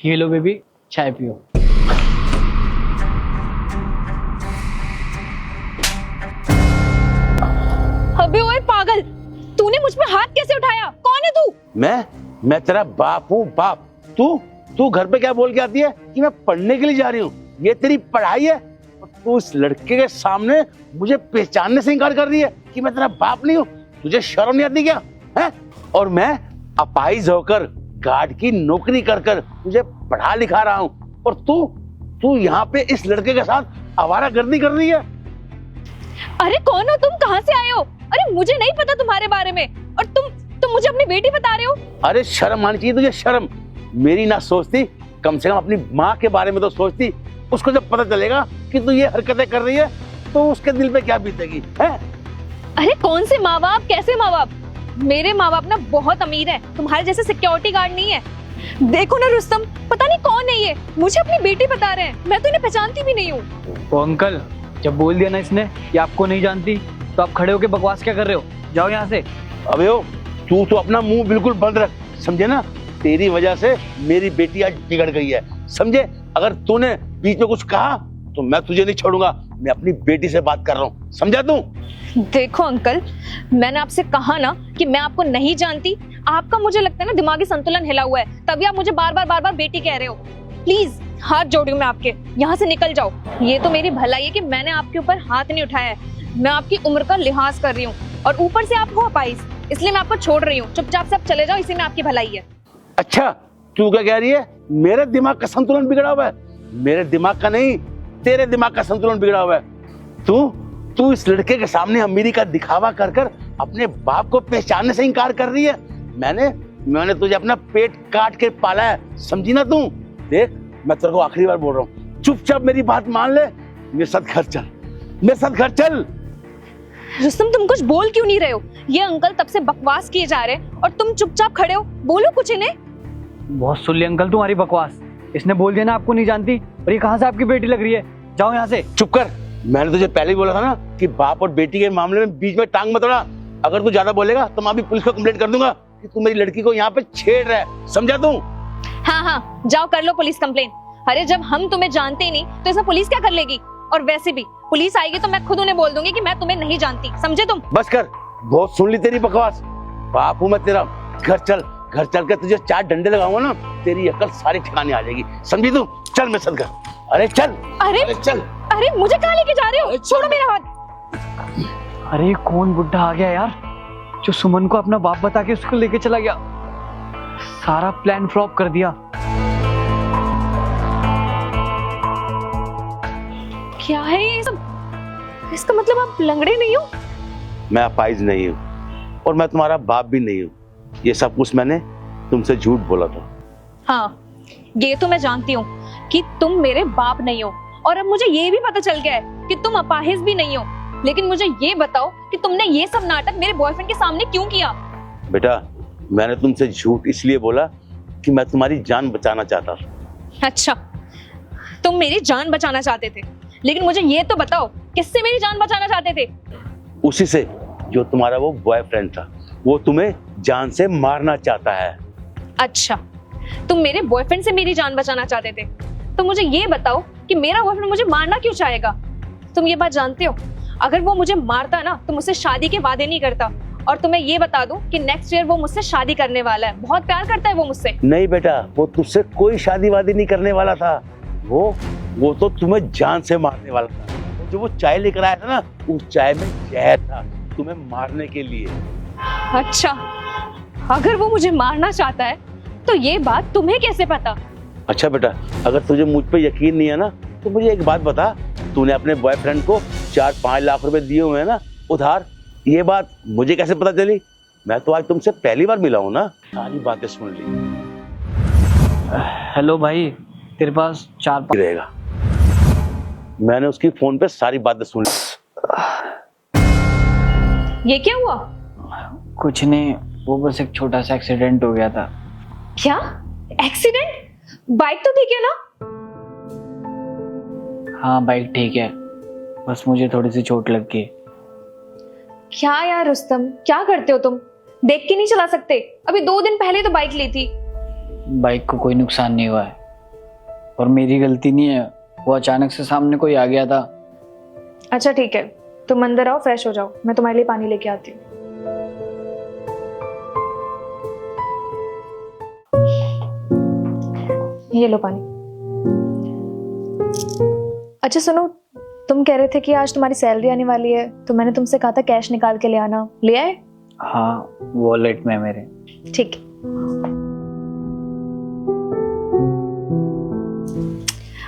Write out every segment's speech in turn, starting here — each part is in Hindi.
ये लो बेबी, चाय पियो। अबे ओए पागल, तूने मुझ पे हाथ कैसे उठाया? कौन है तू? मैं तेरा बाप हूँ, बाप। तू घर पे क्या बोल के आती है कि मैं पढ़ने के लिए जा रही हूँ? ये तेरी पढ़ाई है? और तू इस लड़के के सामने मुझे पहचानने से इनकार कर रही है कि मैं तेरा बाप नहीं हूँ। तुझे शर्म नहीं आती क्या है? और मैं अपाहिज होकर गार्ड की नौकरी कर कर तुझे पढ़ा लिखा रहा हूँ, और तू यहाँ पे इस लड़के के साथ आवारागर्दी कर रही है। अरे कौन हो तुम? कहाँ से आए हो? अरे मुझे नहीं पता तुम्हारे बारे में, और तुम मुझे अपनी बेटी बता रहे हो? अरे शर्म आनी चाहिए तुझे, शर्म। मेरी ना सोचती, कम से कम अपनी माँ के बारे में तो सोचती। उसको जब पता चलेगा कि तू ये हरकतें कर रही है तो उसके दिल पे क्या बीतेगी, है? अरे कौन से माँ बाप, कैसे माँ बाप? मेरे माँ बाप ना बहुत अमीर है, तुम्हारे जैसे सिक्योरिटी गार्ड नहीं है। देखो ना रुस्तम, पता नहीं कौन है ये, मुझे अपनी बेटी बता रहे हैं। मैं तो इन्हें पहचानती भी नहीं हूँ। ओ अंकल, जब बोल दिया ना इसने कि आपको नहीं जानती, तो आप खड़े होके बकवास क्या कर रहे हो? जाओ यहाँ से। अबे ओ, तू तो अपना मुंह बिल्कुल बंद रख, समझे ना? तेरी वजह से मेरी बेटी आज बिगड़ गई है, समझे? अगर तूने बीच में कुछ कहा तो मैं तुझे नहीं छोड़ूंगा। मैं अपनी बेटी से बात कर रहा हूँ, समझा तू? देखो अंकल, मैंने आपसे कहा ना कि मैं आपको नहीं जानती। आपका मुझे लगता है ना दिमागी संतुलन हिला हुआ है, तभी आप मुझे बार बार बेटी कह रहे हो। प्लीज हाथ जोड़ रही हूँ मैं आपके, यहाँ से निकल जाओ। ये तो मेरी भलाई है कि मैंने आपके ऊपर हाथ नहीं उठाया है। मैं आपकी उम्र का लिहाज कर रही हूँ, और ऊपर से आप हो अपाहिज, इसलिए मैं आपको छोड़ रही हूँ। चुपचाप से आप चले जाओ, इसी में आपकी भलाई है। अच्छा, तू क्या कह रही है? मेरे दिमाग का संतुलन बिगड़ा हुआ है? मेरे दिमाग का नहीं, तेरे दिमाग का संतुलन बिगड़ा हुआ है। तू इस लड़के के सामने अमीरी का दिखावा कर कर अपने बाप को पहचानने से इनकार कर रही है। मैंने तुझे अपना पेट काट के पाला है, समझी ना तू? देख, मैं तेरे को आखिरी बार बोल रहा हूँ, चुपचाप मेरी बात मान ले। मेरे साथ घर चल, मेरे साथ घर चल। रुस्तम, तुम कुछ बोल क्यों नहीं रहे हो? ये अंकल तब से बकवास किए जा रहे हैं और तुम चुपचाप खड़े हो। बोलो कुछ इन्हें। बहुत सुन ली अंकल तुम्हारी बकवास। इसने बोल दिया ना आपको नहीं जानती, और ये कहाँ से आपकी बेटी लग रही है? जाओ यहाँ से। चुप कर। मैंने तुझे पहले ही बोला था ना कि बाप और बेटी के मामले में बीच में टांग मत अड़ा। अगर तू ज्यादा बोलेगा तो मैं अभी पुलिस को कंप्लेंट कर दूंगा कि तू मेरी लड़की को यहाँ पे छेड़ रहा है, समझा तू? हाँ, जाओ कर लो पुलिस कंप्लेंट। अरे जब हम तुम्हें जानते ही नहीं तो इसमें पुलिस क्या कर लेगी? और वैसे भी पुलिस आएगी तो मैं खुद उन्हें बोल दूंगी कि मैं तुम्हें नहीं जानती, समझे तुम? बस कर, बहुत सुन ली तेरी बकवास। बाप हूं मैं तेरा। घर चल, घर चल के तुझे 4 डंडे लगाऊंगा ना, तेरी अकल सारी ठिकाने आ जाएगी, समझी तू? चल मेरे साथ घर। अरे चल, अरे चल। अरे मुझे कहाँ लेके जा रहे हो? छोड़ो मेरा हाथ। अरे कौन बुड्ढा आ गया यार, जो सुमन को अपना बाप बता के उसको लेके चला गया। सारा प्लान फ्लॉप कर दिया। क्या है ये सब? इसका मतलब आप लंगड़े नहीं हो? मैं अपाहिज नहीं हूँ, और मैं तुम्हारा बाप भी नहीं हूँ। ये सब कुछ मैंने तुमसे झूठ बोला था। हाँ, ये तो मैं जानती हूँ कि तुम मेरे बाप नहीं हो, और अब मुझे ये भी पता चल गया है कि तुम अपाहिज भी नहीं हो। लेकिन मुझे ये बताओ कि तुमने ये सब नाटक मेरे बॉयफ्रेंड के सामने क्यों किया? बेटा, मैंने तुमसे झूठ इसलिए बोला कि मैं तुम्हारी जान बचाना चाहता था। अच्छा, तुम मेरी जान बचाना चाहते थे, लेकिन मुझे ये तो बताओ किससे मेरी जान बचाना चाहते थे? उसी से जो तुम्हारा वो बॉयफ्रेंड था। वो तुम्हें जान से मारना चाहता है। अच्छा, तुम मेरे बॉयफ्रेंड से मेरी जान बचाना चाहते थे, तो मुझे ये बताओ कि मेरा बॉयफ्रेंड मुझे मारना क्यों चाहेगा? तुम ये बात जानते हो, अगर वो मुझे मारता ना तो मुझसे शादी के वादे नहीं करता। और तुम्हें ये बता दूं कि नेक्स्ट ईयर वो मुझसे शादी करने वाला है। बहुत प्यार करता है वो मुझसे। नहीं बेटा, वो तुझसे कोई शादी वादी नहीं करने वाला था। वो तो तुम्हें जान से मारने वाला था। जो वो चाय लेकर आया था ना, उस चाय में जहर था तुम्हें मारने के लिए। अच्छा, अगर वो मुझे मारना चाहता है तो ये बात तुम्हें कैसे पता? अच्छा बेटा, अगर तुझे मुझ पे यकीन नहीं है ना, तो मुझे एक बात बता। तूने अपने बॉयफ्रेंड को 4-5 लाख रुपए दिए हुए हैं ना उधार, ये बात मुझे कैसे पता चली? मैं तो आज तुमसे पहली बार मिला हूँ ना, सारी बातें सुन ली। हेलो भाई, तेरे पास 4-5 रहेगा। मैंने उसकी फोन पे सारी बातें सुन ली। ये क्या हुआ? कुछ नहीं, वो बस एक छोटा सा एक्सीडेंट हो गया था। क्या एक्सीडेंट? बाइक तो ठीक है ना? हाँ बाइक ठीक है, बस मुझे थोड़ी सी चोट लग गई। क्या यार रुस्तम, क्या करते हो तुम? देख के नहीं चला सकते? अभी 2 दिन पहले तो बाइक ली थी। बाइक को कोई नुकसान नहीं हुआ है, और मेरी गलती नहीं है, वो अचानक से सामने कोई आ गया था। अच्छा ठीक है, तुम अंदर आओ, फ्रेश हो जाओ, मैं तुम्हारे लिए पानी लेके आती हूँ। ये लो पानी। अच्छा सुनो, तुम कह रहे थे कि आज तुम्हारी सैलरी आने वाली है, तो मैंने तुमसे कहा था कैश निकाल के ले आना, ले आए? हाँ, वॉलेट में मेरे। ठीक है।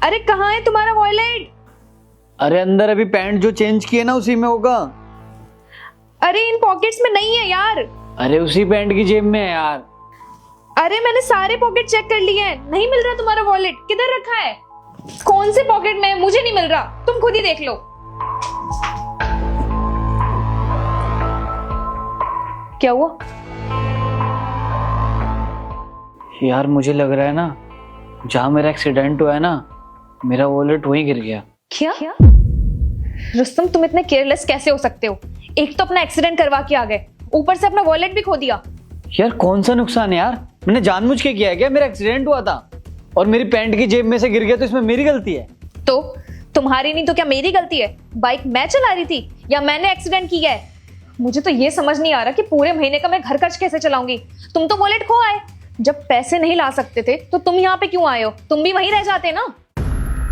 अरे कहाँ है तुम्हारा वॉलेट? अरे अंदर, अभी पैंट जो चेंज किए ना उसी में होगा। अरे इन पॉकेट्स में नहीं है यार। अरे उसी पैंट की जेब में है यार। अरे मैंने सारे पॉकेट चेक कर लिए हैं, नहीं मिल रहा तुम्हारा वॉलेट। किधर रखा है? कौन से पॉकेट में है? मुझे नहीं मिल रहा, तुम खुद ही देख लो। क्या हुआ? यार मुझे लग रहा है ना, जहां मेरा एक्सीडेंट हुआ है ना, मेरा वॉलेट वहीं गिर गया। क्या? रुस्तम, तुम इतने केयरलेस कैसे हो सकते हो? एक तो अपना एक्सीडेंट करवा के आ गए, ऊपर से अपना वॉलेट भी खो दिया। यार कौन सा नुकसान है यार, मैंने जानबूझ के किया है क्या? मेरा एक्सीडेंट हुआ था और मेरी पैंट की जेब में से गिर गया, तो इसमें मेरी गलती है? तो तुम्हारी नहीं तो क्या मेरी गलती है? बाइक मैं चला रही थी या मैंने एक्सीडेंट किया है? मुझे तो ये समझ नहीं आ रहा कि पूरे महीने का मैं घर खर्च कैसे चलाऊंगी। तुम तो वॉलेट खो आए, जब पैसे नहीं ला सकते थे तो तुम यहाँ पे क्यों आए हो? तुम भी वहीं रह जाते ना।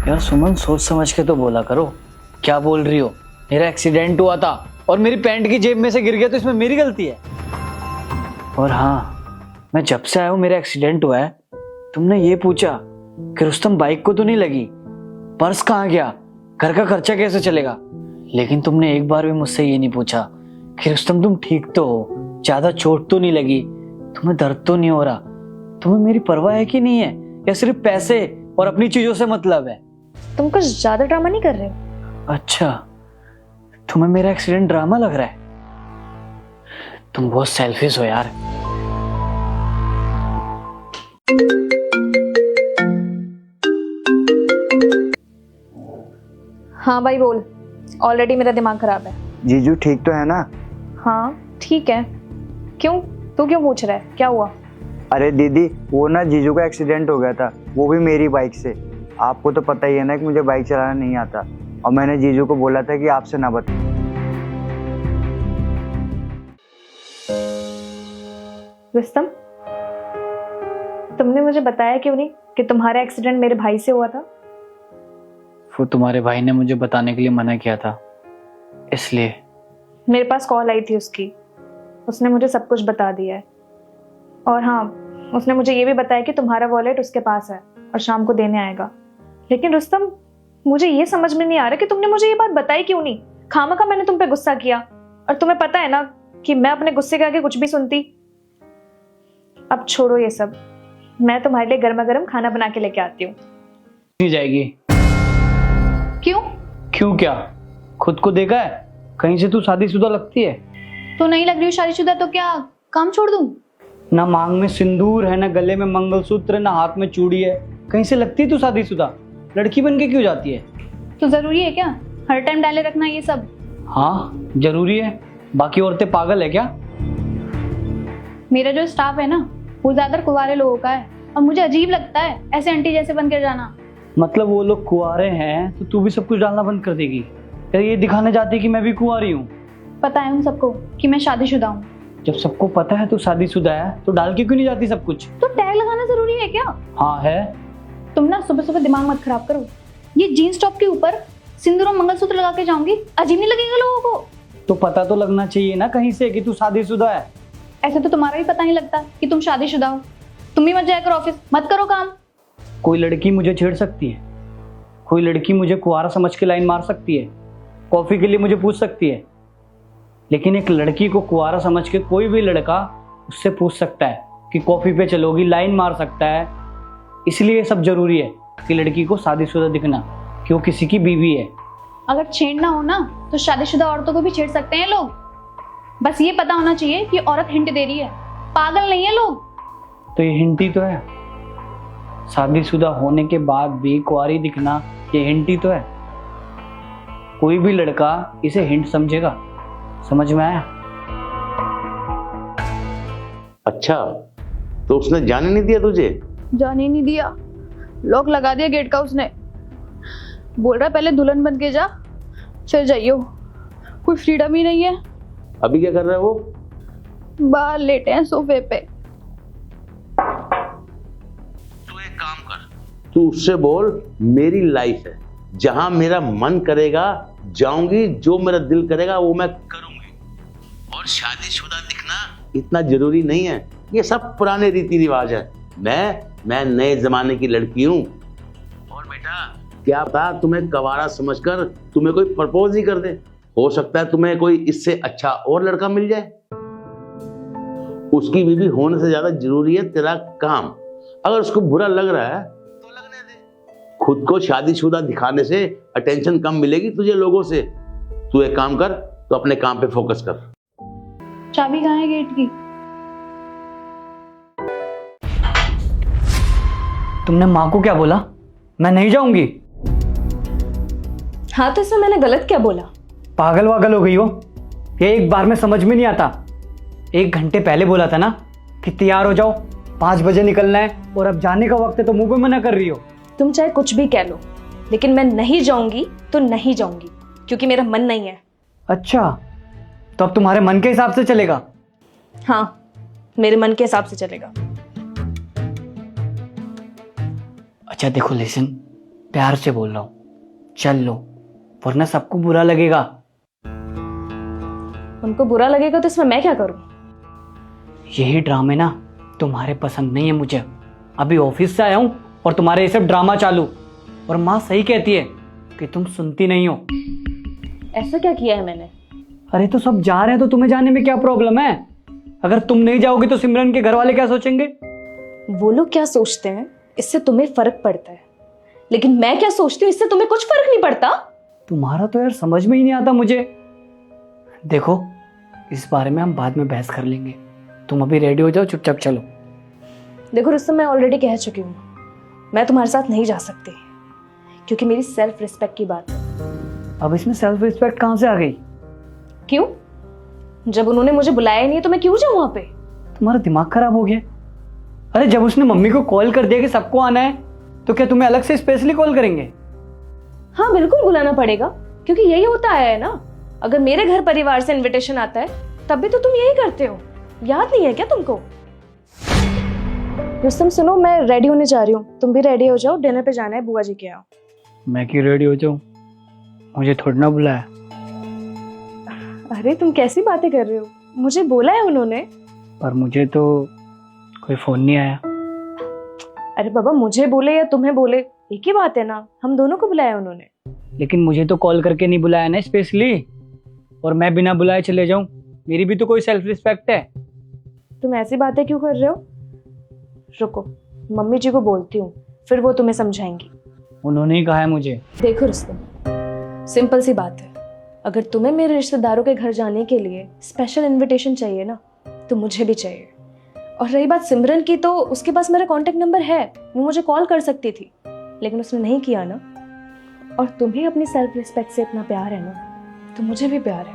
यार सुमन, सोच समझ के तो बोला करो। क्या बोल रही हो? मेरा एक्सीडेंट हुआ था और मेरी पैंट की जेब में से गिर गया, तो इसमें मेरी गलती है? और हाँ, मैं जब से आया हूं मेरा एक्सीडेंट हुआ है, तुमने ये पूछा कि रुस्तम बाइक को तो नहीं लगी, पर्स कहाँ गया, घर का खर्चा कैसे चलेगा? लेकिन तुमने एक बार भी मुझसे ये नहीं पूछा कि रुस्तम तुम ठीक तो हो, ज्यादा चोट तो नहीं लगी, तुम्हें दर्द तो नहीं हो रहा, तुम्हें मेरी परवाह है कि नहीं है, या सिर्फ पैसे और अपनी चीजों से मतलब है? तुम कुछ ज्यादा ड्रामा नहीं कर रहे हो? अच्छा, तुम्हें मेरा एक्सीडेंट ड्रामा लग रहा है? तुम बहुत सेल्फिश हो यार। हाँ भाई बोल, ऑलरेडी मेरा दिमाग खराब है। जीजू ठीक तो है ना? हाँ ठीक है। क्यों, तू क्यों पूछ रहा है, क्या हुआ? अरे दीदी, वो ना जीजू का एक्सीडेंट हो गया था, वो भी मेरी बाइक से। आपको तो पता ही है ना कि मुझे बाइक चलाना नहीं आता, और मैंने जीजू को बोला था कि आपसे ना बताएं। रुस्तम, तुमने मुझे बताया क्यों नहीं कि तुम्हारा एक्सीडेंट मेरे भाई से हुआ था? वो तुम्हारे भाई ने मुझे बताने के लिए मना किया था, इसलिए। मेरे पास कॉल आई थी उसकी, उसने मुझे सब कुछ बता दिया है। और हाँ, उसने मुझे ये भी बताया कि तुम्हारा वॉलेट उसके पास है और शाम को देने आएगा। लेकिन रुस्तम, मुझे ये समझ में नहीं आ रहा कि तुमने मुझे ये बात बताई क्यों नहीं। खामखा मैंने तुम पे गुस्सा किया, और तुम्हें पता है ना कि मैं अपने गुस्से के आगे कुछ भी सुनती। अब छोड़ो ये सब, मैं तुम्हारे लिए गर्मा गर्म खाना बना के लेके आती हूँ। नहीं जाएगी। क्यों? क्यों क्या? खुद को देखा है, कहीं से तू शादीशुदा लगती है। तो नहीं लग रही हो शादीशुदा, तो क्या काम छोड़ दूं? ना मांग में सिंदूर है, ना गले में मंगलसूत्र, ना हाथ में चूड़ी है, कहीं से लगती है तू शादीशुदा? लड़की बन के क्यों जाती है? तो जरूरी है क्या हर टाइम डाले रखना ये सब? हाँ जरूरी है, बाकी औरतें पागल है क्या? मेरा जो स्टाफ है ना, वो ज्यादातर कुंवारे लोगों का है, और मुझे अजीब लगता है ऐसे आंटी जैसे बन कर जाना। मतलब वो लोग कुंवारे हैं तो तू भी सब कुछ डालना बंद कर देगी? या ये दिखाने जाती है कि मैं भी कुंवारी हूँ? पता है उन सबको कि मैं शादीशुदा हूँ। जब सबको पता है तू शादीशुदा है, तो डाल के क्यों नहीं जाती सब कुछ? तो टैग लगाना जरूरी है क्या? हाँ है। तुम ना सुबह सुबह दिमाग मत खराब करो। ये जीन्स टॉप के ऊपर सिंदूर और मंगलसूत्र लगा के जाऊंगी, अजीब नहीं लगेगा लोगों को? तो पता तो लगना चाहिए ना कहीं से कि तू शादीशुदा है। ऐसे तो तुम्हारा भी पता नहीं लगता कि तुम शादीशुदा हो। तुम भी मत जाया करो ऑफिस, मत करो काम। कोई लड़की मुझे छेड़ सकती है, कोई लड़की मुझे कुंवारा समझ के लाइन मार सकती है, कॉफी के लिए मुझे पूछ सकती है, लेकिन एक लड़की को कुंवारा समझ के कोई भी लड़का उससे पूछ सकता है कि कॉफी पे चलोगी, लाइन मार सकता है। इसलिए ये सब जरूरी है कि लड़की को शादीशुदा दिखना, कि वो किसी की बीवी है। अगर छेड़ना हो ना तो शादीशुदा औरतों को भी छेड़ सकते हैं लोग। बस ये पता होना चाहिए कि औरत हिंट दे रही है, पागल नहीं है लोग। तो ये हिंट ही तो है, शादीशुदा होने के बाद भी कुंवारी दिखना, ये हिंट ही तो है। कोई भी लड़का इसे हिंट समझेगा। समझ में आया? अच्छा, तो उसने जाने नहीं दिया तुझे? जाने नहीं दिया, लॉक लगा दिया गेट का उसने। बोल रहा है पहले दुल्हन बन के जा, फिर जाइयो। कोई फ्रीडम ही नहीं है। अभी क्या कर रहा है वो? बाहर लेटे हैं सोफे पे। तू एक काम कर, तू उससे बोल मेरी लाइफ है, जहां मेरा मन करेगा जाऊंगी, जो मेरा दिल करेगा वो मैं करूंगी। और शादीशुदा दिखना इतना जरूरी नहीं है, ये सब पुराने रीति रिवाज है। मैं नए जमाने की लड़की हूं। और बेटा क्या पता तुम्हें कवारा समझकर तुम्हें कोई प्रपोज ही कर दे। हो सकता है तुम्हें कोई इससे अच्छा और लड़का मिल जाए। उसकी बीवी होने से ज्यादा जरूरी है तेरा काम। अगर उसको बुरा लग रहा है तो लगने दे। खुद को शादीशुदा दिखाने से अटेंशन कम मिलेगी तुझे लोगों से। तू एक काम कर, तो अपने काम पे फोकस कर। चाबी कहाँ है गेट की? तुमने माँ को क्या बोला? मैं नहीं जाऊंगी। हाँ तो इसमें मैंने गलत क्या बोला? पागल वागल हो गई हो? ये एक बार में समझ में नहीं आता। 1 घंटे पहले बोला था ना कि तैयार हो जाओ, 5 बजे निकलना है, और अब जाने का वक्त है तो मुंह पे मना कर रही हो। तुम चाहे कुछ भी कह लो, लेकिन मैं नहीं जाऊंगी तो नहीं जाऊंगी, क्योंकि मेरा मन नहीं है। अच्छा, तो अब तुम्हारे मन के हिसाब से चलेगा? हाँ, मेरे मन के हिसाब से चलेगा। अच्छा देखो लिसन, प्यार से बोल रहा हूँ, चल लो, वरना सबको बुरा लगेगा। उनको बुरा लगेगा तो इसमें मैं क्या करूं? यही ड्रामे ना तुम्हारे पसंद नहीं है मुझे। अभी ऑफिस से आया हूँ और तुम्हारे ये सब ड्रामा चालू। और माँ सही कहती है कि तुम सुनती नहीं हो। ऐसा क्या किया है मैंने? अरे तो सब जा रहे हैं तो तुम्हें जाने में क्या प्रॉब्लम है? अगर तुम नहीं जाओगी तो सिमरन के घर वाले क्या सोचेंगे? वो लोग क्या सोचते हैं इससे तुम्हें फर्क पड़ता है, लेकिन मैं क्या सोचती हूँ इससे तुम्हें कुछ फर्क नहीं पड़ता। तुम्हारा तो यार समझ में ही नहीं आता मुझे। देखो, इस बारे में हम बाद में बहस कर लेंगे। तुम अभी रेडी हो जाओ, चुपचाप चलो। देखो रुस्तम, मैं ऑलरेडी कह चुकी हूँ, मैं तुम्हारे साथ नहीं जा सकती, क्योंकि मेरी सेल्फ रिस्पेक्ट की बात है। अब इसमें सेल्फ रिस्पेक्ट कहाँ से आ गई? क्यों? जब उन्होंने मुझे बुलाया ही नहीं तो मैं क्यों जाऊँ वहां पे? तुम्हारा दिमाग खराब हो गया? अरे जब उसने मम्मी को कॉल कर दिया कि सबको आना है, तो क्या तुम्हें अलग से स्पेशली कॉल करेंगे? हाँ बिल्कुल बुलाना पड़ेगा, क्योंकि यही होता है ना। अगर मेरे घर परिवार से इनविटेशन आता है तब भी तो तुम यही करते हो। याद नहीं है क्या तुमको? रुस्तम सुनो, मैं रेडी होने जा रही हूँ, तुम भी रेडी हो जाओ, डिनर पे जाना है बुआ जी के यहाँ। मैं क्यों रेडी हो जाऊँ? मुझे थोड़ी ना बुलाया। अरे तुम कैसी बातें कर रहे हो? मुझे बोला है उन्होंने। पर मुझे तो कोई फोन नहीं आया। अरे बाबा, मुझे बोले या तुम्हें बोले एक ही बात है ना, हम दोनों को बुलाया उन्होंने। लेकिन मुझे तो कॉल करके नहीं बुलाया ना स्पेशली, और मैं बिना बुलाए चले जाऊं? मेरी भी तो कोई सेल्फ रिस्पेक्ट है। तुम ऐसी बातें क्यों कर रहे हो? रुको, मम्मी जी को बोलती हूँ, फिर वो तुम्हें समझाएंगी। उन्होंने ही कहा है मुझे। देखो रुस्तम, सिंपल सी बात है, अगर तुम्हें मेरे रिश्तेदारों के घर जाने के लिए स्पेशल इनविटेशन चाहिए ना, तो मुझे भी चाहिए। और रही बात सिमरन की, तो उसके पास मेरा कांटेक्ट नंबर है, वो मुझे कॉल कर सकती थी, लेकिन उसने नहीं किया ना। और तुम्हें अपनी सेल्फ रिस्पेक्ट से इतना प्यार है ना, तो मुझे भी प्यार है।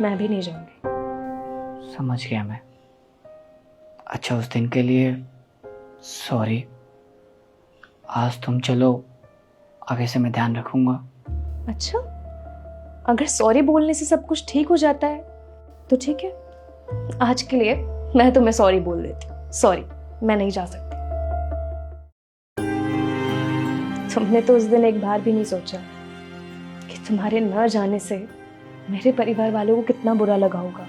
मैं भी नहीं जाऊंगी। समझ गया मैं। अच्छा, उस दिन के लिए सॉरी। आज तुम चलो, आगे से मैं ध्यान रखूंगा। अच्छा, अगर सॉरी बोलने से सब कुछ ठीक हो जाता है तो ठीक है, आज के लिए मैं तुम्हें सॉरी बोल देती हूँ। सॉरी, मैं नहीं जा सकती। तुमने तो उस दिन एक बार भी नहीं सोचा कि तुम्हारे न जाने से मेरे परिवार वालों को कितना बुरा लगा होगा।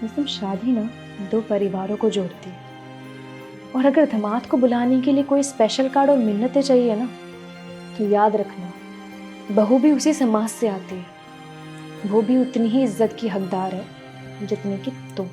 तुम शादी ना 2 परिवारों को जोड़ती है, और अगर दामाद को बुलाने के लिए कोई स्पेशल कार्ड और मिन्नतें चाहिए ना, तो याद रखना, बहू भी उसी समाज से आती है, वो भी उतनी ही इज्जत की हकदार है जितनी कि तुम।